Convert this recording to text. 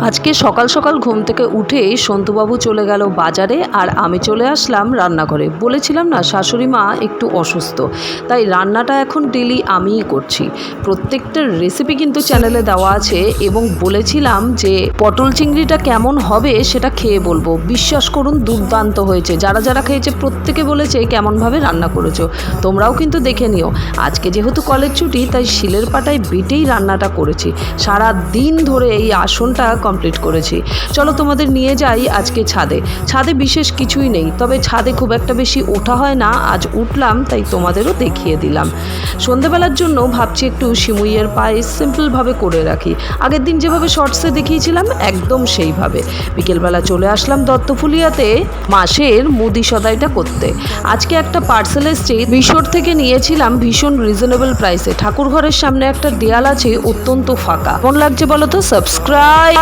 আজকে সকাল সকাল ঘুম থেকে উঠেই সন্তুবাবু চলে গেল বাজারে আর আমি চলে আসলাম রান্নাঘরে। বলেছিলাম না শাশুড়ি মা একটু অসুস্থ, তাই রান্নাটা এখন ডেলি আমিই করছি। প্রত্যেকটা রেসিপি কিন্তু চ্যানেলে দেওয়া আছে এবং বলেছিলাম যে পটল চিংড়িটা কেমন হবে সেটা খেয়ে বলবো। বিশ্বাস করুন দুর্দান্ত হয়েছে। যারা যারা খেয়েছে প্রত্যেকে বলেছে কেমনভাবে রান্না করেছো। তোমরাও কিন্তু দেখে নিও। আজকে যেহেতু কলেজ ছুটি তাই শিলের পাটায় বেটেই রান্নাটা করেছি। সারা দিন ধরে এই আসনটা কমপ্লিট করেছি। চলো তোমাদের নিয়ে যাই আজকে ছাদে। ছাদে বিশেষ কিছুই নেই, তবে ছাদে খুব একটা বেশি ওঠা হয় না। আজ উঠলাম তাই তোমাদেরও দেখিয়ে দিলাম। সন্ধেবেলার জন্য ভাবছি একটু সিমুইয়ের পায়েস সিম্পলভাবে করে রাখি। আগের দিন যেভাবে শর্টসে দেখিয়েছিলাম একদম সেইভাবে। বিকেলবেলা চলে আসলাম দত্তফুলিয়াতে মাসের মুদি সদাইটা করতে। আজকে একটা পার্সেল এসছে মিশোর থেকে, নিয়েছিলাম ভীষণ রিজনেবল প্রাইসে। ঠাকুর ঘরের সামনে একটা দেয়াল আছে অত্যন্ত ফাঁকা। কেমন লাগছে বলো তো? সাবস্ক্রাইব।